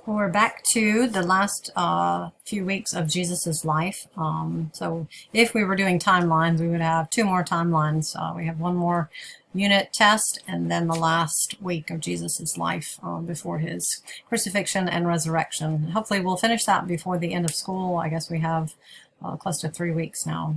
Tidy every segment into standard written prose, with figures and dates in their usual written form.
Well, we're back to the last few weeks of Jesus's life. So if we were doing timelines, we would have two more timelines. We have one more unit test and then the last week of Jesus's life before his crucifixion and resurrection. Hopefully we'll finish that before the end of school. I guess we have close to 3 weeks now.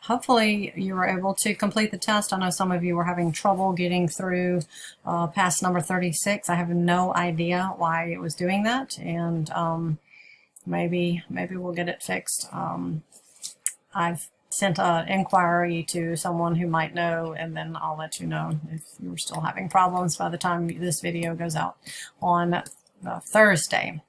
Hopefully you were able to complete the test. I know some of you were having trouble getting through past number 36. I have no idea why it was doing that, and maybe we'll get it fixed. I've sent an inquiry to someone who might know, and then I'll let you know if you're still having problems by the time this video goes out on Thursday.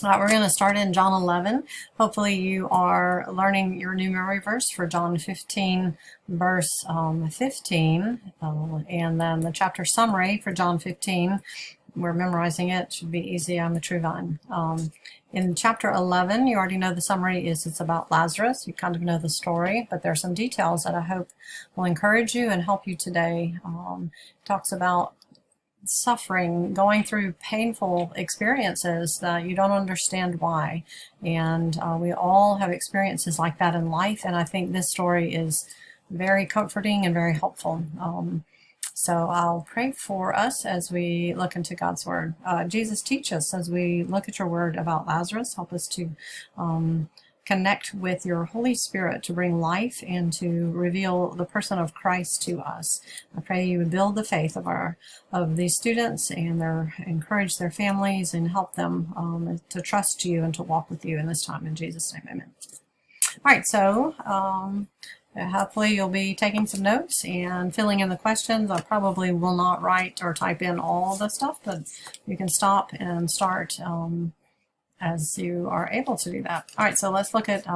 We're going to start in John 11. Hopefully you are learning your new memory verse for John 15, verse 15, and then the chapter summary for John 15. We're memorizing it. Should be easy on the True Vine. In chapter 11, you already know the summary is it's about Lazarus. You kind of know the story, but there are some details that I hope will encourage you and help you today. It talks about suffering, going through painful experiences that you don't understand why. And we all have experiences like that in life. And I think this story is very comforting and very helpful. So I'll pray for us as we look into God's word. Jesus, teach us as we look at your word about Lazarus. Help us to connect with your Holy Spirit to bring life and to reveal the person of Christ to us. I pray you would build the faith of these students and encourage their families and help them to trust you and to walk with you in this time. In Jesus' name, amen. All right, so hopefully you'll be taking some notes and filling in the questions. I probably will not write or type in all the stuff, but you can stop and start as you are able to do that. All right, so let's look at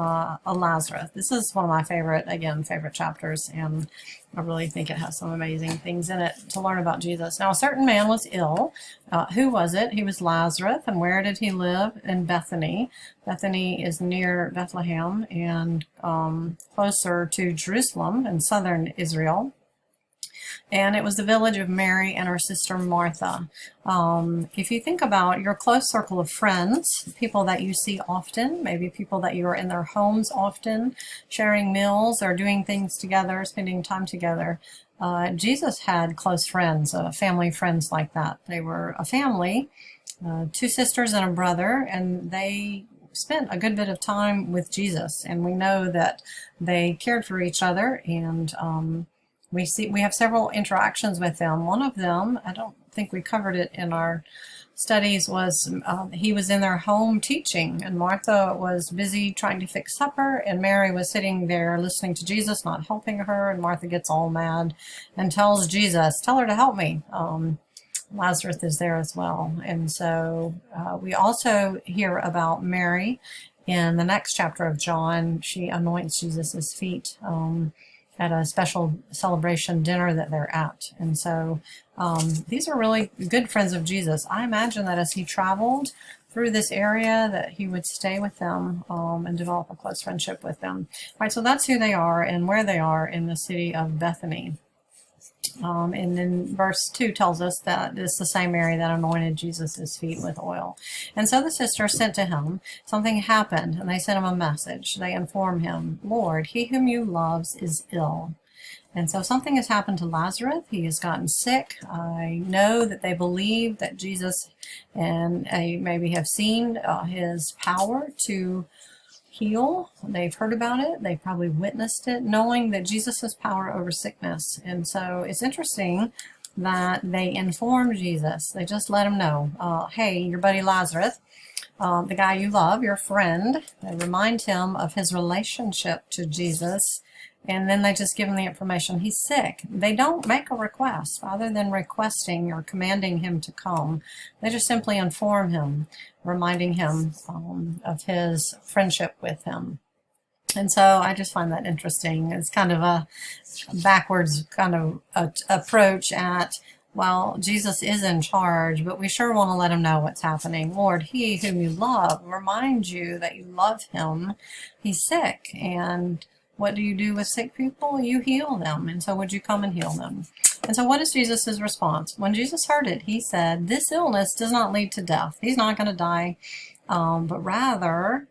Lazarus. This is one of my favorite chapters, and I really think it has some amazing things in it to learn about Jesus. Now, a certain man was ill. Who was it? He was Lazarus. And where did he live? In Bethany. Bethany is near Bethlehem and closer to Jerusalem in southern Israel. And it was the village of Mary and her sister Martha. If you think about your close circle of friends, people that you see often, maybe people that you are in their homes often, sharing meals or doing things together, spending time together, Jesus had close friends, family friends like that. They were a family, two sisters and a brother, and they spent a good bit of time with Jesus. And we know that they cared for each other, and we have several interactions with them. One of them, I don't think we covered it in our studies, was he was in their home teaching, and Martha was busy trying to fix supper, and Mary was sitting there listening to Jesus, not helping her, and Martha gets all mad and tells Jesus, tell her to help me. Lazarus is there as well. And so we also hear about Mary in the next chapter of John. She anoints Jesus's feet at a special celebration dinner that they're at. And so these are really good friends of Jesus. I imagine that as he traveled through this area that he would stay with them and develop a close friendship with them. All right, so that's who they are and where they are in the city of Bethany. And then verse 2 tells us that it's the same Mary that anointed Jesus' feet with oil. And so the sisters sent to him. Something happened, and they sent him a message. They inform him, Lord, he whom you loves is ill. And so something has happened to Lazarus. He has gotten sick. I know that they believe that Jesus, and maybe have seen his power to heal. They've heard about it. They probably witnessed it, knowing that Jesus has power over sickness. And so it's interesting that they informed Jesus. They just let him know, hey, your buddy Lazarus, the guy you love, your friend. They remind him of his relationship to Jesus. And then they just give him the information. He's sick. They don't make a request. Other than requesting or commanding him to come, they just simply inform him, reminding him of his friendship with him. And so I just find that interesting. It's kind of a backwards kind of approach at, well, Jesus is in charge, but we sure want to let him know what's happening. Lord, he whom you love, remind you that you love him. He's sick, and what do you do with sick people? You heal them. And so would you come and heal them? And so what is Jesus' response? When Jesus heard it, he said, this illness does not lead to death. He's not going to die, but rather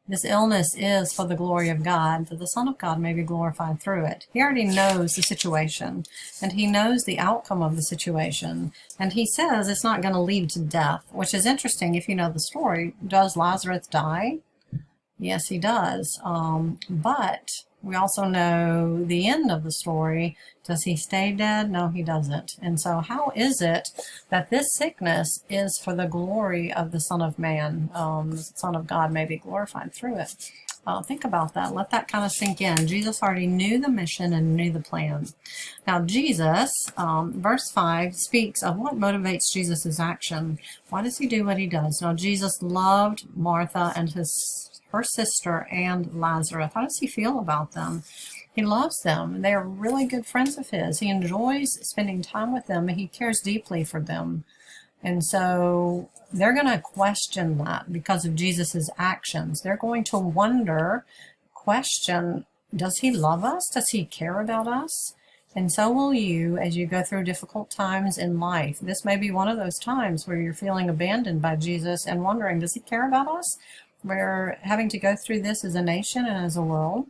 this illness is for the glory of God, that the Son of God may be glorified through it. He already knows the situation, and he knows the outcome of the situation. And he says it's not going to lead to death, which is interesting if you know the story. Does Lazarus die? Yes, he does. But we also know the end of the story. Does he stay dead? No, he doesn't. And so how is it that this sickness is for the glory of the Son of Man? The Son of God may be glorified through it. Think about that. Let that kind of sink in. Jesus already knew the mission and knew the plan. Now, Jesus, verse 5, speaks of what motivates Jesus' action. Why does he do what he does? Now, Jesus loved Martha and her sister and Lazarus. How does he feel about them? He loves them. They are really good friends of his. He enjoys spending time with them, and he cares deeply for them. And so they're going to question that because of Jesus's actions. They're going to wonder, question, does he love us? Does he care about us? And so will you as you go through difficult times in life. This may be one of those times where you're feeling abandoned by Jesus and wondering, does he care about us? We're having to go through this as a nation and as a world.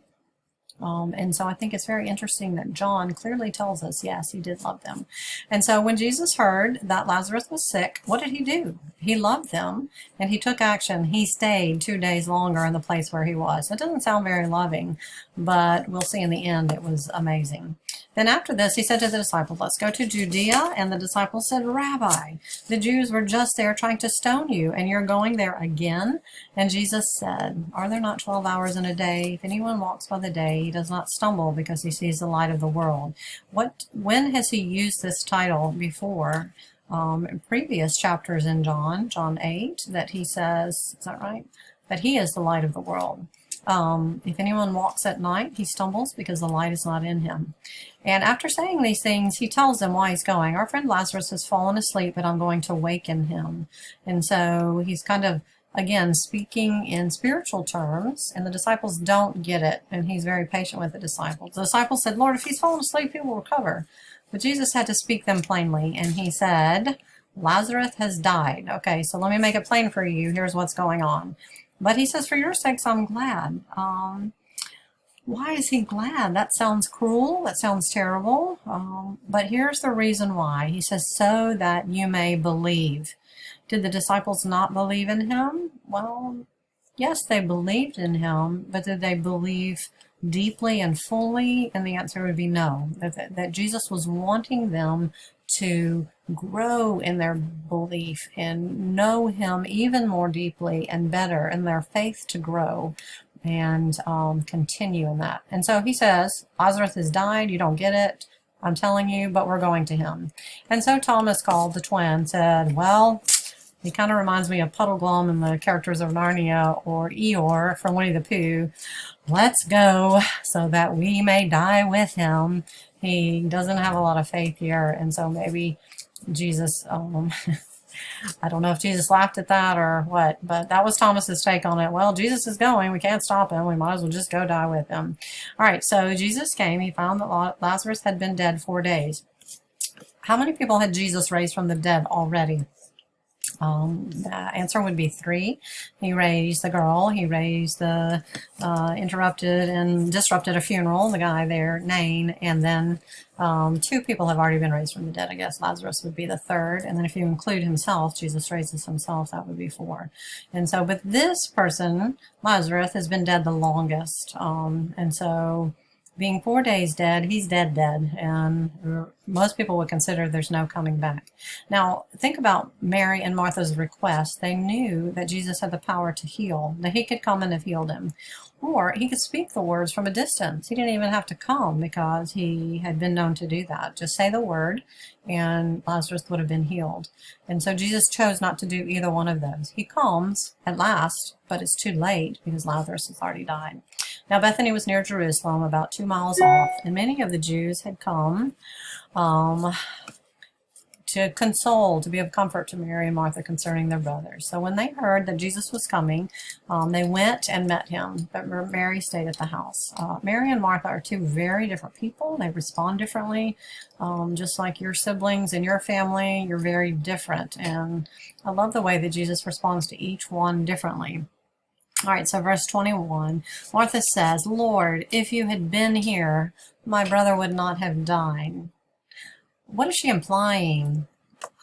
And so I think it's very interesting that John clearly tells us, yes, he did love them. And so when Jesus heard that Lazarus was sick, what did he do? He loved them, and he took action. He stayed 2 days longer in the place where he was. It doesn't sound very loving, but we'll see in the end it was amazing. Then after this, he said to the disciples, let's go to Judea. And the disciples said, Rabbi, the Jews were just there trying to stone you, and you're going there again? And Jesus said, are there not 12 hours in a day? If anyone walks by the day, he does not stumble because he sees the light of the world. When has he used this title before? In previous chapters in John 8, that he says, is that right? That he is the light of the world. If anyone walks at night, he stumbles because the light is not in him. And after saying these things, he tells them why he's going. Our friend Lazarus has fallen asleep, but I'm going to waken him. And so he's kind of, again, speaking in spiritual terms, and the disciples don't get it. And he's very patient with the disciples. The disciples said, Lord, if he's fallen asleep, he will recover. But Jesus had to speak them plainly, and he said, Lazarus has died. Okay, so let me make it plain for you. Here's what's going on. But he says, for your sakes, I'm glad. Why is he glad? That sounds cruel. That sounds terrible. But here's the reason why. He says, so that you may believe. Did the disciples not believe in him? Well, yes, they believed in him, but did they believe deeply and fully? And the answer would be no. That Jesus was wanting them to grow in their belief and know him even more deeply and better, and their faith to grow and continue in that. And so he says, Lazarus has died. You don't get it. I'm telling you, but we're going to him. And so Thomas, called the twin, said, well, he kind of reminds me of Puddleglum in the Characters of Narnia, or Eeyore from Winnie the Pooh. Let's go so that we may die with him. He doesn't have a lot of faith here, and so maybe Jesus, I don't know if Jesus laughed at that or what, but that was Thomas's take on it. Well, Jesus is going. We can't stop him. We might as well just go die with him. All right, so Jesus came. He found that Lazarus had been dead 4 days. How many people had Jesus raised from the dead already? The answer would be 3. He raised the girl. He raised the interrupted and disrupted a funeral, the guy there, Nain, and then 2 people have already been raised from the dead. I guess Lazarus would be the 3rd, and then if you include himself, Jesus raises himself, that would be 4. And so, but this person, Lazarus, has been dead the longest, and so being 4 days dead, he's dead, and most people would consider there's no coming back. Now, think about Mary and Martha's request. They knew that Jesus had the power to heal, that he could come and have healed him. Or he could speak the words from a distance. He didn't even have to come because he had been known to do that. Just say the word and Lazarus would have been healed. And so Jesus chose not to do either one of those. He comes at last, but it's too late because Lazarus has already died. Now Bethany was near Jerusalem, about 2 miles off, and many of the Jews had come to console, to be of comfort to Mary and Martha concerning their brothers. So when they heard that Jesus was coming, they went and met him, but Mary stayed at the house. Mary and Martha are two very different people. They respond differently, just like your siblings and your family. You're very different, and I love the way that Jesus responds to each one differently. All right, so verse 21, Martha says, Lord, if you had been here, my brother would not have died. What is she implying?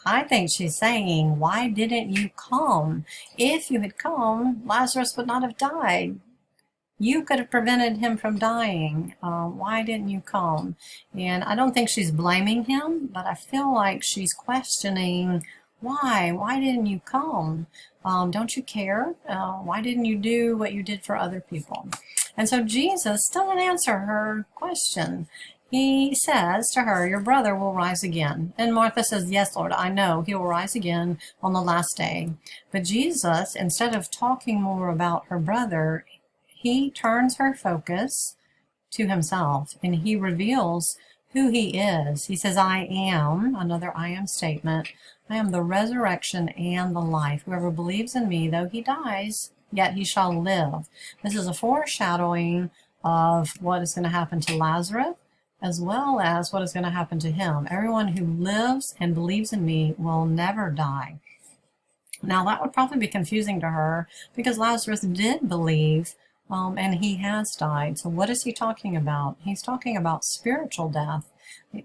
I think she's saying, why didn't you come? If you had come, Lazarus would not have died. You could have prevented him from dying. Why didn't you come? And I don't think she's blaming him, but I feel like she's questioning, why? Why didn't you come? Don't you care? Why didn't you do what you did for other people? And so Jesus doesn't answer her question. He says to her, your brother will rise again. And Martha says, yes, Lord, I know he will rise again on the last day. But Jesus, instead of talking more about her brother, he turns her focus to himself, and he reveals who he is. He says, I am, another I am statement, I am the resurrection and the life. Whoever believes in me, though he dies, yet he shall live. This is a foreshadowing of what is going to happen to Lazarus, as well as what is going to happen to him. Everyone who lives and believes in me will never die. Now, that would probably be confusing to her, because Lazarus did believe, and he has died. So what is he talking about? He's talking about spiritual death.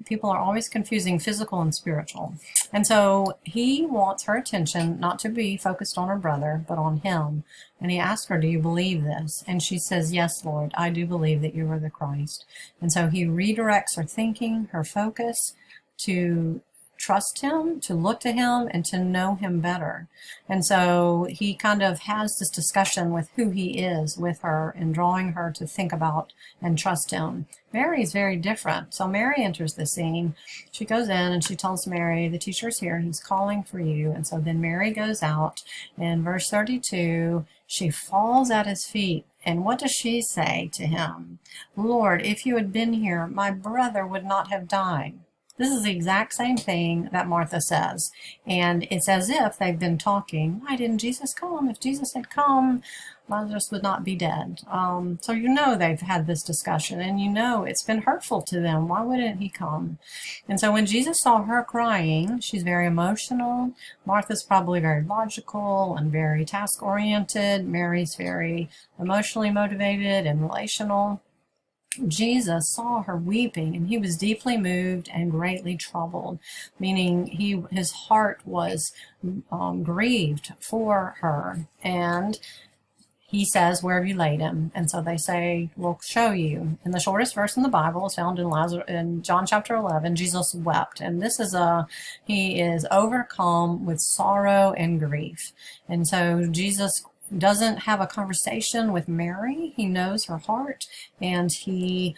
People are always confusing physical and spiritual. And so he wants her attention not to be focused on her brother, but on him. And he asks her, do you believe this? And she says, yes, Lord, I do believe that you are the Christ. And so he redirects her thinking, her focus, to trust him, to look to him, and to know him better. And so he kind of has this discussion with who he is with her, and drawing her to think about and trust him. Mary is very different. So Mary enters the scene. She goes in and she tells Mary, the teacher's here, he's calling for you. And so then Mary goes out. In verse 32, she falls at his feet. And what does she say to him? Lord, if you had been here, my brother would not have died. This is the exact same thing that Martha says. And it's as if they've been talking, why didn't Jesus come? If Jesus had come, Lazarus would not be dead. So you know they've had this discussion, and you know it's been hurtful to them. Why wouldn't he come? And so when Jesus saw her crying, she's very emotional. Martha's probably very logical and very task-oriented. Mary's very emotionally motivated and relational. Jesus saw her weeping, and he was deeply moved and greatly troubled, meaning his heart was grieved for her. And he says, where have you laid him? And so they say, we'll show you. And the shortest verse in the Bible is found in John chapter 11. Jesus wept. And this is he is overcome with sorrow and grief. And so Jesus doesn't have a conversation with Mary. He knows her heart, and he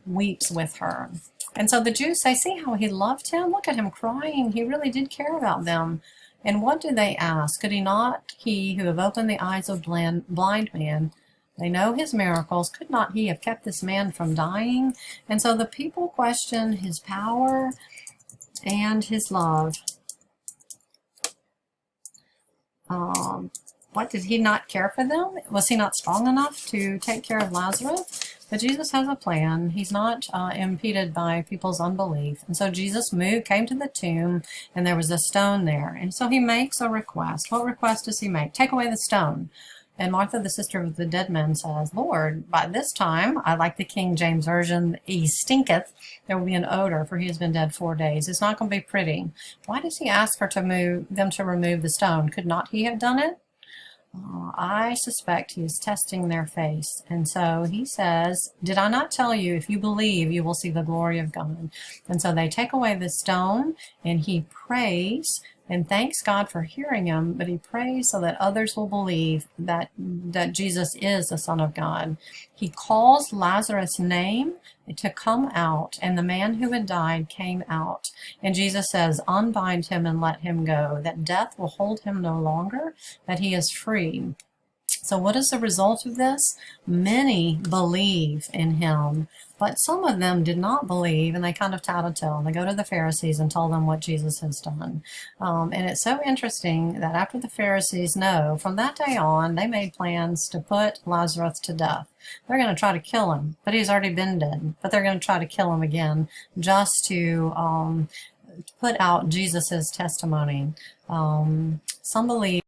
weeps with her. And so the Jews say, see how he loved him? Look at him crying. He really did care about them. And what do they ask? Could he not, he who have opened the eyes of blind man, they know his miracles, could not he have kept this man from dying? And so the people question his power and his love. What, did he not care for them? Was he not strong enough to take care of Lazarus? But Jesus has a plan. He's not impeded by people's unbelief. And so Jesus came to the tomb, and there was a stone there. And so he makes a request. What request does he make? Take away the stone. And Martha, the sister of the dead man, says, Lord, by this time, I like the King James Version, he stinketh. There will be an odor, for he has been dead 4 days. It's not going to be pretty. Why does he ask her to remove the stone? Could not he have done it? I suspect he is testing their faith. And so he says, did I not tell you, if you believe, you will see the glory of God? And so they take away the stone, and he prays and thanks God for hearing him, but he prays so that others will believe that Jesus is the Son of God. He calls Lazarus' name to come out, and the man who had died came out. And Jesus says, unbind him and let him go, that death will hold him no longer, that he is free. So what is the result of this? Many believe in him, but some of them did not believe, and they kind of tattletale. They go to the Pharisees and tell them what Jesus has done. And it's so interesting that after the Pharisees know, from that day on, they made plans to put Lazarus to death. They're going to try to kill him, but he's already been dead. But they're going to try to kill him again just to put out Jesus's testimony. Some believe